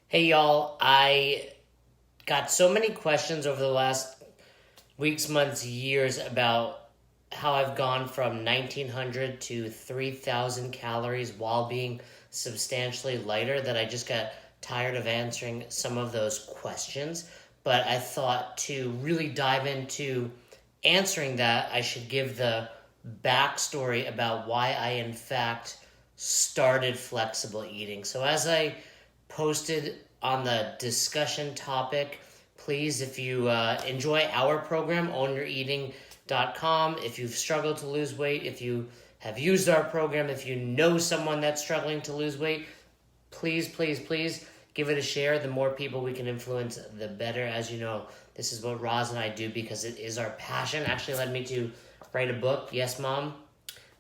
Hey y'all, I got so many questions over the last weeks, months, years about how I've gone from 1900 to 3000 calories while being substantially lighter that I just got tired of answering some of those questions. But I thought to really dive into answering that, I should give the backstory about why I, in fact, started flexible eating. So, as I posted on the discussion topic, please, if you enjoy our program, ownyoureating.com, if you've struggled to lose weight, if you have used our program, if you know someone that's struggling to lose weight, please give it a share. The more people we can influence, the better. As you know, this is what Roz and I do because it is our passion. Actually led me to write a book. Yes, Mom,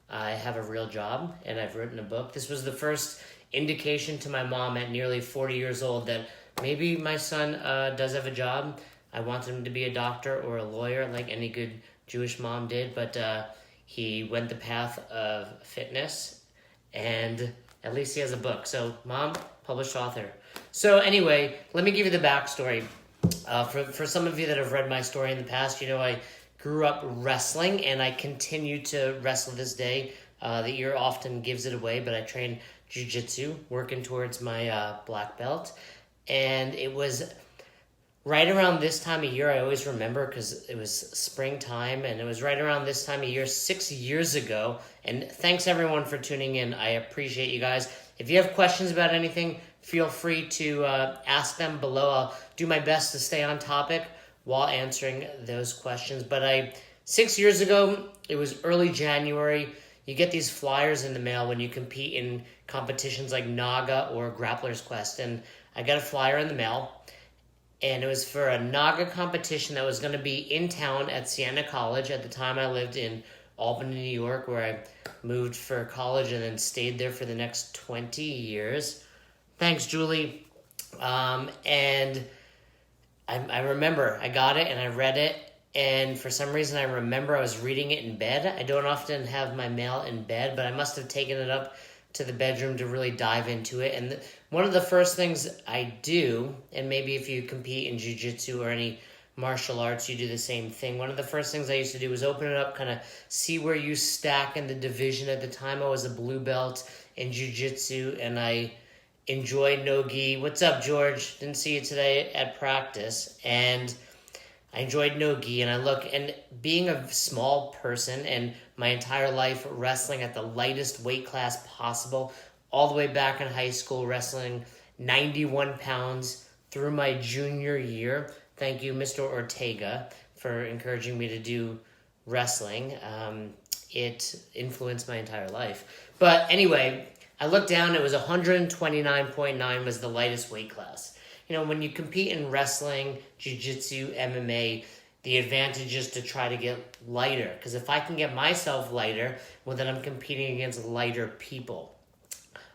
I have a real job and I've written a book. This was the first indication to my mom at nearly 40 years old that maybe my son does have a job. I wanted him to be a doctor or a lawyer like any good Jewish mom did, but he went the path of fitness, and at least he has a book. So, Mom, published author. So anyway, let me give you the backstory. For some of you that have read my story in the past, you know I grew up wrestling, and I continue to wrestle this day. The ear often gives it away, but I train jiu-jitsu, working towards my black belt. And it was right around this time of year, I always remember because it was springtime, and it was right around this time of year 6 years ago. And thanks everyone for tuning in. I appreciate you guys. If you have questions about anything, feel free to ask them below. I'll do my best to stay on topic while answering those questions. But 6 years ago, it was early January. You get these flyers in the mail when you compete in competitions like Naga or Grappler's Quest. And I got a flyer in the mail, and it was for a Naga competition that was going to be in town at Siena College. At the time, I lived in Albany, New York, where I moved for college and then stayed there for the next 20 years. Thanks, Julie. And I remember I got it and I read it. And for some reason, I remember I was reading it in bed. I don't often have my mail in bed, but I must have taken it up to the bedroom to really dive into it. And one of the first things I do, and maybe if you compete in jiu-jitsu or any martial arts, you do the same thing. One of the first things I used to do was open it up, kind of see where you stack in the division. At the time, I was a blue belt in jiu-jitsu, and I enjoyed no-gi. What's up, George? Didn't see you today at practice. And I enjoyed no-gi, and I look, and being a small person and my entire life wrestling at the lightest weight class possible, all the way back in high school, wrestling 91 pounds through my junior year. Thank you, Mr. Ortega, for encouraging me to do wrestling. It influenced my entire life. But anyway, I looked down, it was 129.9 was the lightest weight class. You know, when you compete in wrestling, jiu-jitsu, MMA, the advantage is to try to get lighter. Because if I can get myself lighter, well, then I'm competing against lighter people.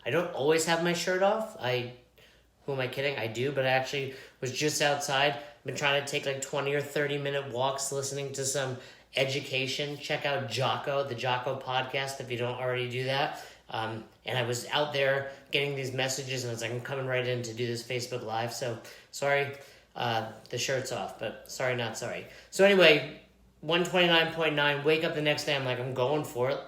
I don't always have my shirt off. Who am I kidding? I do, but I actually was just outside. I've been trying to take like 20 or 30-minute walks, listening to some education. Check out Jocko, the Jocko podcast, if you don't already do that. And I was out there getting these messages, and I was like, I'm coming right in to do this Facebook Live. So, sorry, the shirt's off, but sorry, not sorry. So anyway, 129.9, wake up the next day, I'm like, I'm going for it.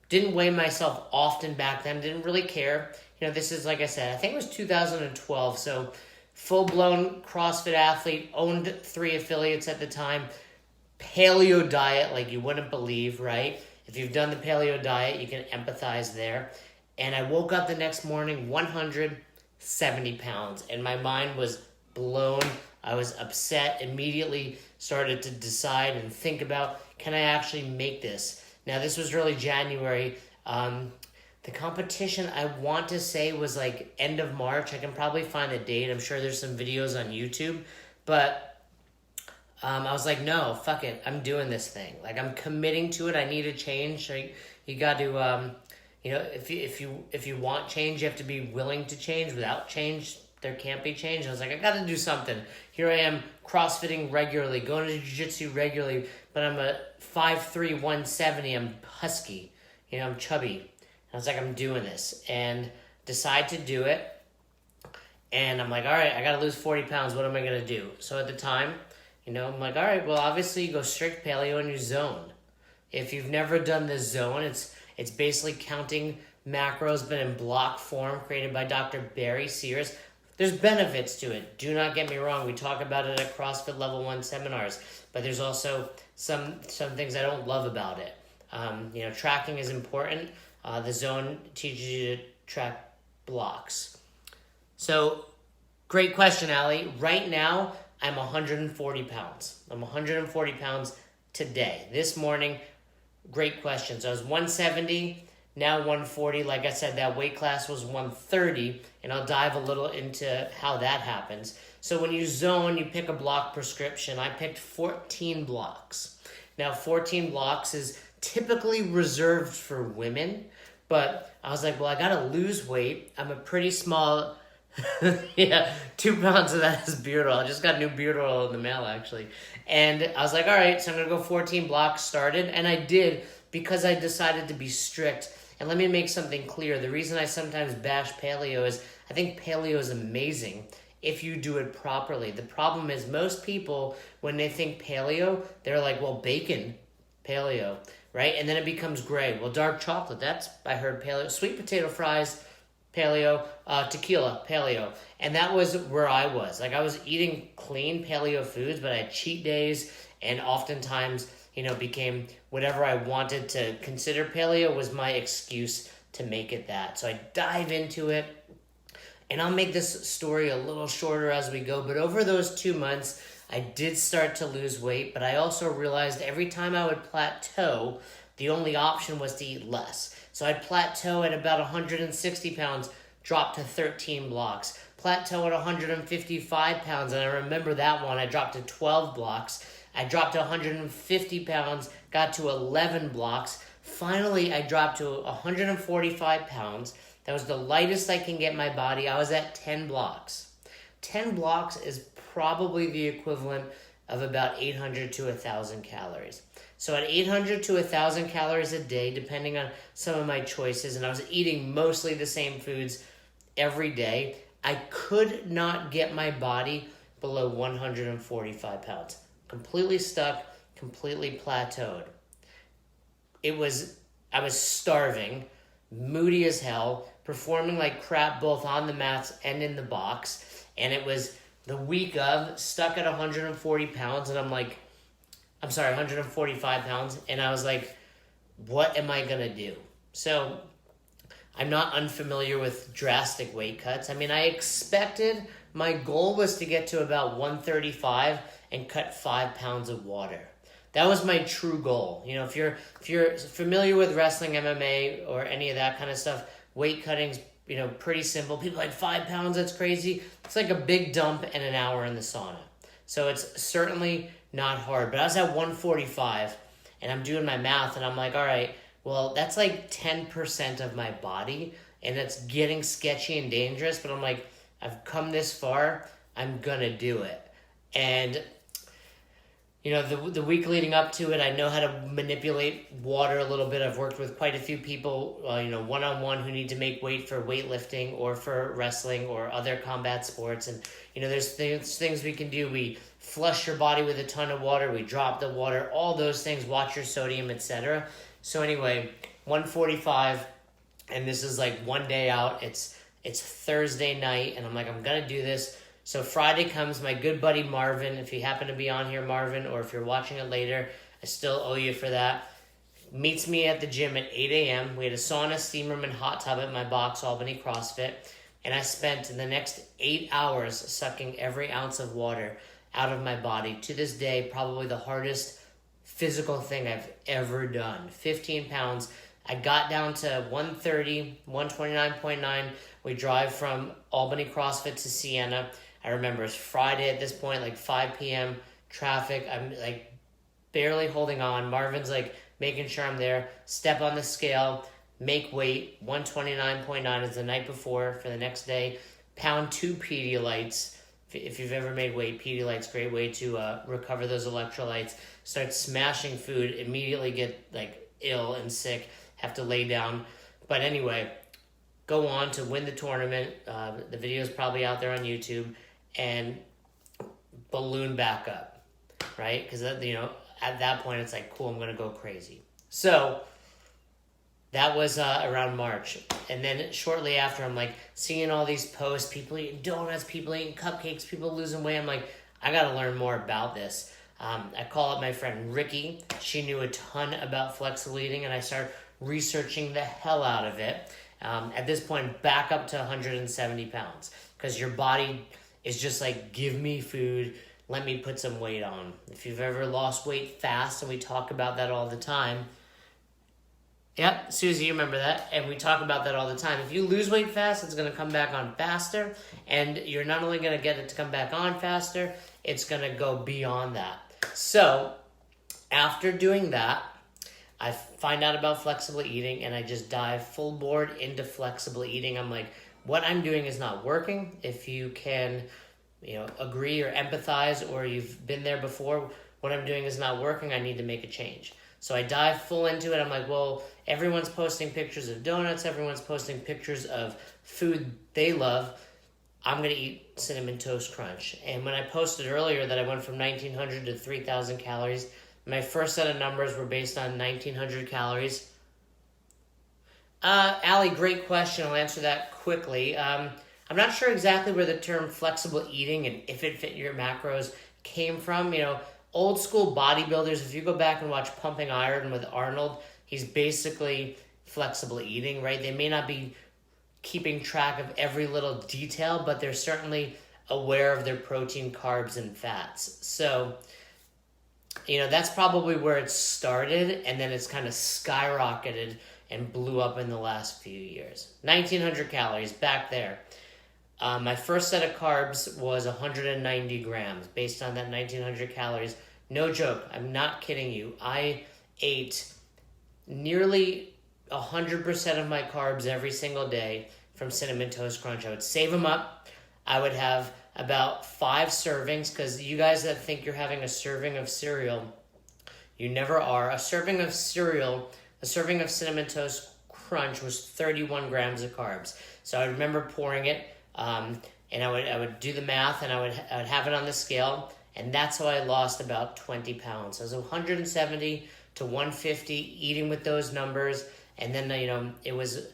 Didn't weigh myself often back then, didn't really care. You know, this is, like I said, I think it was 2012, so full-blown CrossFit athlete, owned 3 affiliates at the time, paleo diet like you wouldn't believe, right? If you've done the paleo diet, you can empathize there. And I woke up the next morning 170 pounds, and my mind was blown. I was upset, immediately started to decide and think about, can I actually make this? Now, this was early January. The competition, I want to say, was like end of March. I can probably find a date. I'm sure there's some videos on YouTube. But I was like, no, fuck it. I'm doing this thing. Like, I'm committing to it. I need a change. Like, you got to, if you want change, you have to be willing to change. Without change, there can't be change. I was like, I got to do something. Here I am, CrossFitting regularly, going to jiu-jitsu regularly, but I'm a 5'3", 170. I'm husky. I'm chubby. I was like, I'm doing this. And decide to do it. And I'm like, all right, I got to lose 40 pounds. What am I going to do? So at the time, I'm like, all right, well, obviously you go strict paleo and you zone. If you've never done this zone, it's basically counting macros, but in block form, created by Dr. Barry Sears. There's benefits to it. Do not get me wrong. We talk about it at CrossFit Level 1 seminars, but there's also some things I don't love about it. Tracking is important. The zone teaches you to track blocks. So, great question, Allie. Right now, I'm 140 pounds. I'm 140 pounds today. This morning, great question. So I was 170, now 140. Like I said, that weight class was 130, and I'll dive a little into how that happens. So when you zone, you pick a block prescription. I picked 14 blocks. Now, 14 blocks is typically reserved for women, but I was like, well, I got to lose weight. I'm a pretty small... yeah, 2 pounds of that is beard oil. I just got new beard oil in the mail, actually. And I was like, all right, so I'm going to go 14 blocks started. And I did because I decided to be strict. And let me make something clear. The reason I sometimes bash paleo is I think paleo is amazing if you do it properly. The problem is most people, when they think paleo, they're like, well, bacon, paleo, right? And then it becomes gray. Well, dark chocolate, that's, I heard paleo. Sweet potato fries, paleo, tequila, paleo. And that was where I was. Like, I was eating clean paleo foods, but I had cheat days, and oftentimes, became whatever I wanted to consider paleo was my excuse to make it that. So I dive into it, and I'll make this story a little shorter as we go, but over those 2 months, I did start to lose weight, but I also realized every time I would plateau, the only option was to eat less. So I'd plateau at about 160 pounds, drop to 13 blocks. Plateau at 155 pounds, and I remember that one, I dropped to 12 blocks. I dropped to 150 pounds, got to 11 blocks. Finally, I dropped to 145 pounds. That was the lightest I can get my body. I was at 10 blocks. 10 blocks is probably the equivalent of about 800 to 1,000 calories. So at 800 to 1,000 calories a day, depending on some of my choices, and I was eating mostly the same foods every day, I could not get my body below 145 pounds. Completely stuck, completely plateaued. I was starving, moody as hell, performing like crap both on the mats and in the box, and it was the week of, stuck at 140 pounds, and 145 pounds, and I was like, what am I going to do? So I'm not unfamiliar with drastic weight cuts. I expected, my goal was to get to about 135 and cut 5 pounds of water. That was my true goal. If you're familiar with wrestling, MMA, or any of that kind of stuff, weight cutting's, pretty simple. People are like, 5 pounds, that's crazy. It's like a big dump and an hour in the sauna. So it's certainly not hard. But I was at 145, and I'm doing my math, and I'm like, all right, well, that's like 10% of my body, and it's getting sketchy and dangerous, but I'm like, I've come this far, I'm gonna do it. And the week leading up to it, I know how to manipulate water a little bit. I've worked with quite a few people, one-on-one, who need to make weight for weightlifting or for wrestling or other combat sports. And, there's things we can do. We flush your body with a ton of water. We drop the water, all those things, watch your sodium, etc. So anyway, 145, and this is like one day out. It's Thursday night, and I'm like, I'm going to do this. So Friday comes, my good buddy Marvin, if you happen to be on here, Marvin, or if you're watching it later, I still owe you for that, meets me at the gym at 8 a.m. We had a sauna, steam room, and hot tub at my box, Albany CrossFit, and I spent the next 8 hours sucking every ounce of water out of my body. To this day, probably the hardest physical thing I've ever done. 15 pounds. I got down to 130, 129.9. We drive from Albany CrossFit to Siena. I remember it's Friday at this point, like 5 p.m., traffic. I'm like barely holding on. Marvin's like making sure I'm there. Step on the scale, make weight. 129.9 is the night before for the next day. Pound 2 Pedialytes. If you've ever made weight, Pedialyte's a great way to recover those electrolytes. Start smashing food, immediately get like ill and sick, have to lay down. But anyway, go on to win the tournament. The video is probably out there on YouTube, and balloon back up, right? Because at that point it's like, cool, I'm gonna go crazy. So that was around March, and then shortly after, I'm like seeing all these posts, people eating donuts, people eating cupcakes, people losing weight. I'm like, I gotta learn more about this. I call up my friend Ricky. She knew a ton about flexible eating, and I started researching the hell out of it. At this point, back up to 170 pounds, because your body is just like, give me food, let me put some weight on. If you've ever lost weight fast, and we talk about that all the time. Yep, Susie, you remember that. And we talk about that all the time. If you lose weight fast, it's going to come back on faster. And you're not only going to get it to come back on faster, it's going to go beyond that. So, after doing that, I find out about flexible eating, and I just dive full board into flexible eating. I'm like, what I'm doing is not working. If you can, agree or empathize, or you've been there before, what I'm doing is not working. I need to make a change. So I dive full into it. I'm like, well, everyone's posting pictures of donuts. Everyone's posting pictures of food they love. I'm going to eat Cinnamon Toast Crunch. And when I posted earlier that I went from 1,900 to 3,000 calories, my first set of numbers were based on 1,900 calories. Allie, great question. I'll answer that quickly. I'm not sure exactly where the term flexible eating and if it fit your macros came from. Old school bodybuilders, if you go back and watch Pumping Iron with Arnold, he's basically flexible eating, right? They may not be keeping track of every little detail, but they're certainly aware of their protein, carbs, and fats. So, that's probably where it started, and then it's kind of skyrocketed and blew up in the last few years. 1,900 calories, back there. My first set of carbs was 190 grams, based on that 1,900 calories. No joke, I'm not kidding you. I ate nearly 100% of my carbs every single day from Cinnamon Toast Crunch. I would save them up. I would have about 5 servings, because you guys that think you're having a serving of cereal, you never are. A serving of cereal, a serving of Cinnamon Toast Crunch was 31 grams of carbs. So I remember pouring it, and I would do the math, and I would have it on the scale, and that's how I lost about 20 pounds. So it was 170 to 150, eating with those numbers, and then it was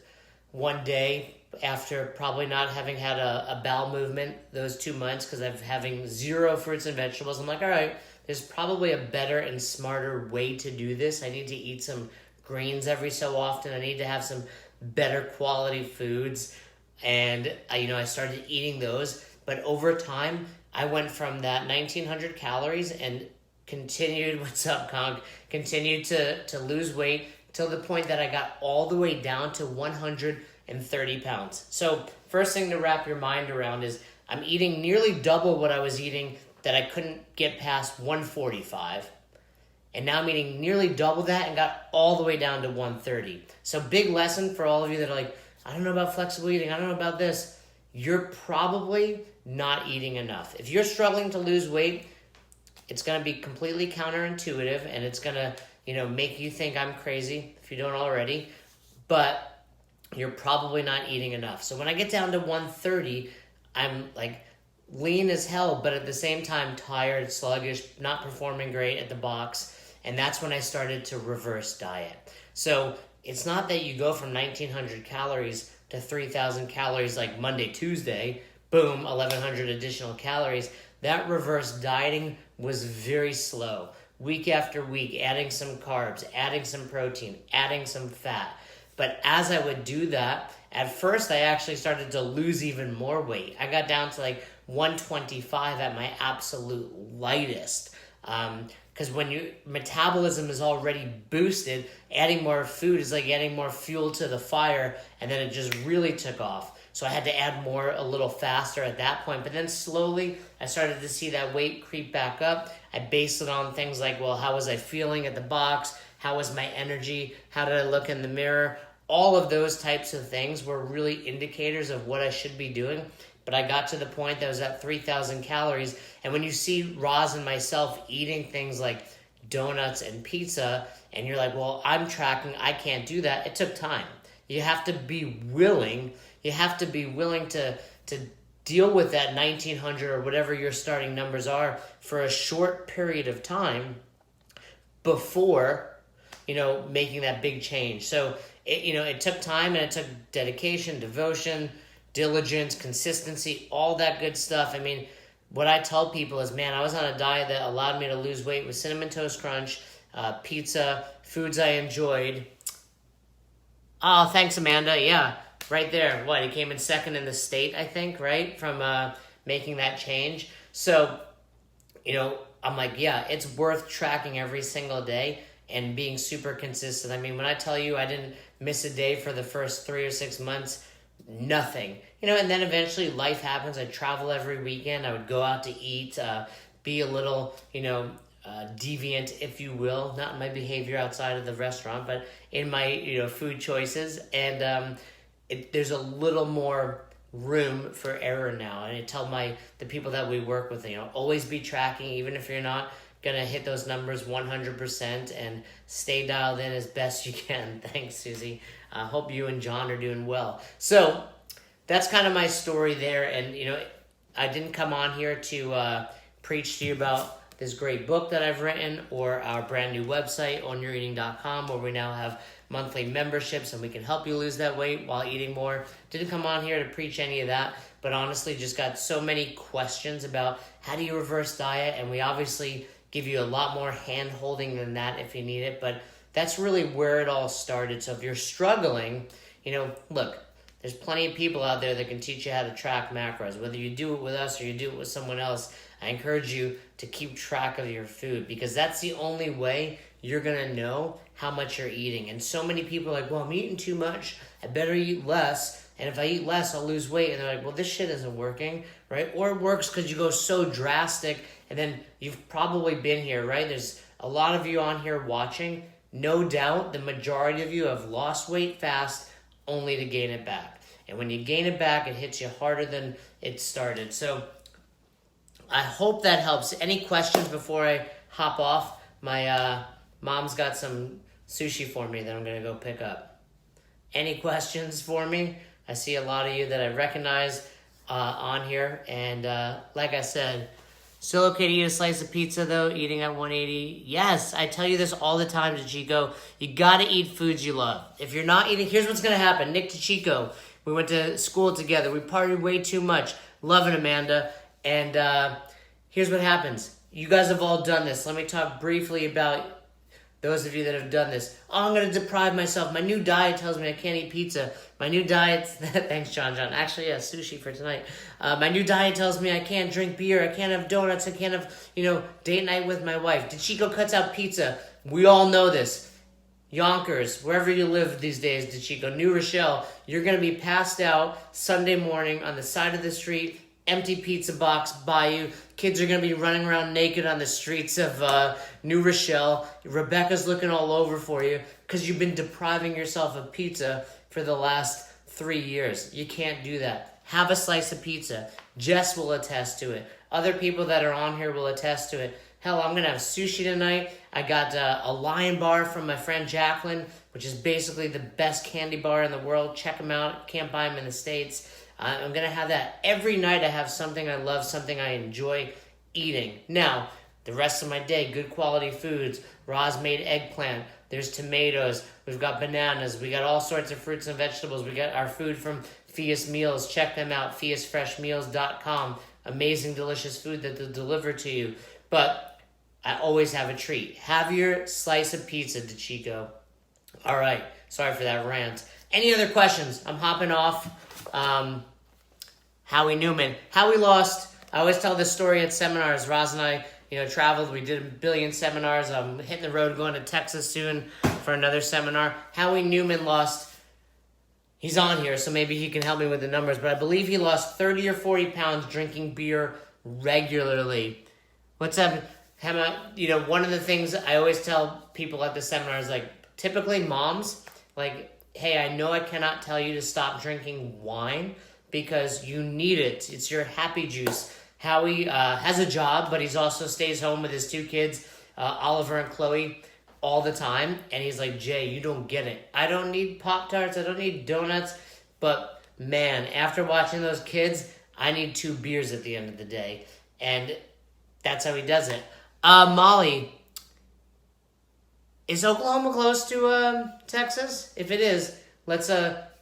one day after probably not having had a bowel movement those 2 months, because I'm having 0 fruits and vegetables. I'm like, all right, there's probably a better and smarter way to do this. I need to eat some greens every so often. I need to have some better quality foods. And I started eating those. But over time, I went from that 1,900 calories and continued, what's up, Conk? Continued to lose weight till the point that I got all the way down to 130 pounds. So first thing to wrap your mind around is I'm eating nearly double what I was eating that I couldn't get past 145. And now I'm eating nearly double that and got all the way down to 130. So big lesson for all of you that are like, I don't know about flexible eating, I don't know about this. You're probably not eating enough. If you're struggling to lose weight, it's going to be completely counterintuitive, and it's going to, make you think I'm crazy if you don't already. But you're probably not eating enough. So when I get down to 130, I'm like lean as hell, but at the same time tired, sluggish, not performing great at the box. And that's when I started to reverse diet. So it's not that you go from 1,900 calories to 3,000 calories like Monday, Tuesday, boom, 1,100 additional calories. That reverse dieting was very slow. Week after week, adding some carbs, adding some protein, adding some fat. But as I would do that, at first I actually started to lose even more weight. I got down to like 125 at my absolute lightest. Because when your metabolism is already boosted, adding more food is like adding more fuel to the fire, and then it just really took off. So I had to add more a little faster at that point. But then slowly, I started to see that weight creep back up. I based it on things like, well, how was I feeling at the box? How was my energy? How did I look in the mirror? All of those types of things were really indicators of what I should be doing. But I got to the point that I was at 3,000 calories. And when you see Roz and myself eating things like donuts and pizza, and you're like, well, I'm tracking, I can't do that. It took time. You have to be willing. You have to be willing to deal with that 1900 or whatever your starting numbers are for a short period of time before, making that big change. So, it took time, and it took dedication, devotion, diligence, consistency, all that good stuff. I mean, what I tell people is, man, I was on a diet that allowed me to lose weight with Cinnamon Toast Crunch, pizza, foods I enjoyed. Oh, thanks, Amanda. Yeah, right there. What, he came in second in the state, I think, right, from making that change. So, I'm like, yeah, it's worth tracking every single day and being super consistent. I mean, when I tell you I didn't miss a day for the first 3 or 6 months, nothing. And then eventually life happens. I travel every weekend. I would go out to eat, be a little, deviant, if you will, not in my behavior outside of the restaurant, but in my, food choices. And there's a little more room for error now. And I tell the people that we work with, always be tracking, even if you're not going to hit those numbers 100%, and stay dialed in as best you can. Thanks, Susie. I hope you and John are doing well. So that's kind of my story there. And, I didn't come on here to preach to you about this great book that I've written or our brand new website, ownyoureating.com, where we now have monthly memberships and we can help you lose that weight while eating more. Didn't come on here to preach any of that, but honestly just got so many questions about how do you reverse diet, and we obviously give you a lot more hand-holding than that if you need it, but that's really where it all started. So if you're struggling, look, there's plenty of people out there that can teach you how to track macros. Whether you do it with us or you do it with someone else, I encourage you to keep track of your food, because that's the only way you're going to know how much you're eating. And so many people are like, well, I'm eating too much. I better eat less. And if I eat less, I'll lose weight. And they're like, well, this shit isn't working, right? Or it works because you go so drastic. And then you've probably been here, right? There's a lot of you on here watching. No doubt the majority of you have lost weight fast only to gain it back. And when you gain it back, it hits you harder than it started. So I hope that helps. Any questions before I hop off? My mom's got some sushi for me that I'm going to go pick up. Any questions for me? I see a lot of you that I recognize on here. And like I said, still okay to eat a slice of pizza, though, eating at 180? Yes, I tell you this all the time, DeChico. You got to eat foods you love. If you're not eating, here's what's going to happen. Nick DeChico, we went to school together. We partied way too much. Love it, Amanda. And here's what happens. You guys have all done this. Let me talk briefly about those of you that have done this. Oh, I'm going to deprive myself. My new diet tells me I can't eat pizza. My new diet... Thanks, John. Actually, yeah, sushi for tonight. My new diet tells me I can't drink beer. I can't have donuts. I can't have, date night with my wife. DeChico cuts out pizza. We all know this. Yonkers, wherever you live these days, DeChico, New Rochelle, you're going to be passed out Sunday morning on the side of the street, empty pizza box by you. Kids are going to be running around naked on the streets of New Rochelle. Rebecca's looking all over for you because you've been depriving yourself of pizza for the last 3 years. You can't do that. Have a slice of pizza. Jess will attest to it. Other people that are on here will attest to it. Hell, I'm going to have sushi tonight. I got a Lion bar from my friend Jacqueline, which is basically the best candy bar in the world. Check them out. Can't buy them in the States. I'm going to have that every night. I have something I love, something I enjoy eating. Now, the rest of my day, good quality foods. Roz made eggplant. There's tomatoes. We've got bananas. We got all sorts of fruits and vegetables. We got our food from Fias Meals. Check them out, fiasfreshmeals.com. Amazing, delicious food that they'll deliver to you. But I always have a treat. Have your slice of pizza, DeChico. All right. Sorry for that rant. Any other questions? I'm hopping off. Howie Newman. Howie lost. I always tell this story at seminars. Roz and I, traveled. We did a billion seminars. I'm hitting the road going to Texas soon for another seminar. Howie Newman lost. He's on here, so maybe he can help me with the numbers. But I believe he lost 30 or 40 pounds drinking beer regularly. What's up? One of the things I always tell people at the seminar is, typically moms, hey, I know I cannot tell you to stop drinking wine because you need it. It's your happy juice. Howie has a job, but he also stays home with his 2 kids, Oliver and Chloe. all the time, and he's like, Jay, you don't get it. I don't need Pop-Tarts, I don't need donuts, but man, after watching those kids, I need 2 beers at the end of the day. And that's how he does it. Molly, is Oklahoma close to Texas? If it is, let's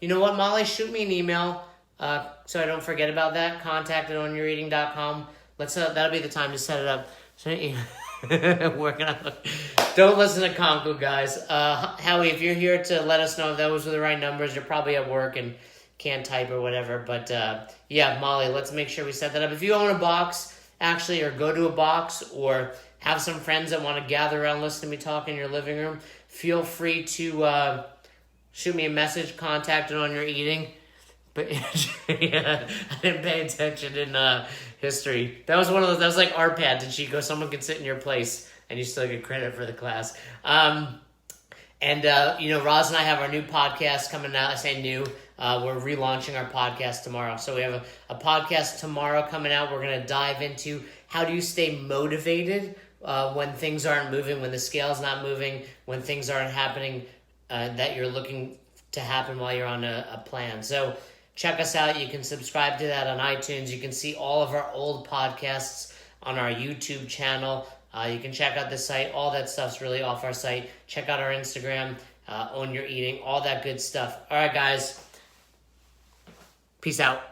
you know what, Molly, shoot me an email so I don't forget about that. contact@onyoureating.com. Let's that'll be the time to set it up. So, working on. Don't listen to Conco, guys. Howie, if you're here to let us know if those were the right numbers, you're probably at work and can't type or whatever. But yeah, Molly, let's make sure we set that up. If you own a box, actually, or go to a box, or have some friends that want to gather around, listen to me talk in your living room, feel free to shoot me a message, contact it on your eating. But yeah, I didn't pay attention in history. That was one of those. That was like RPAD. Did she go? Someone can sit in your place, and you still get credit for the class. And Roz and I have our new podcast coming out. I say new. We're relaunching our podcast tomorrow. So we have a podcast tomorrow coming out. We're going to dive into how do you stay motivated when things aren't moving, when the scale's not moving, when things aren't happening that you're looking to happen while you're on a plan. So check us out. You can subscribe to that on iTunes. You can see all of our old podcasts on our YouTube channel. You can check out the site. All that stuff's really off our site. Check out our Instagram, Own Your Eating, all that good stuff. All right, guys. Peace out.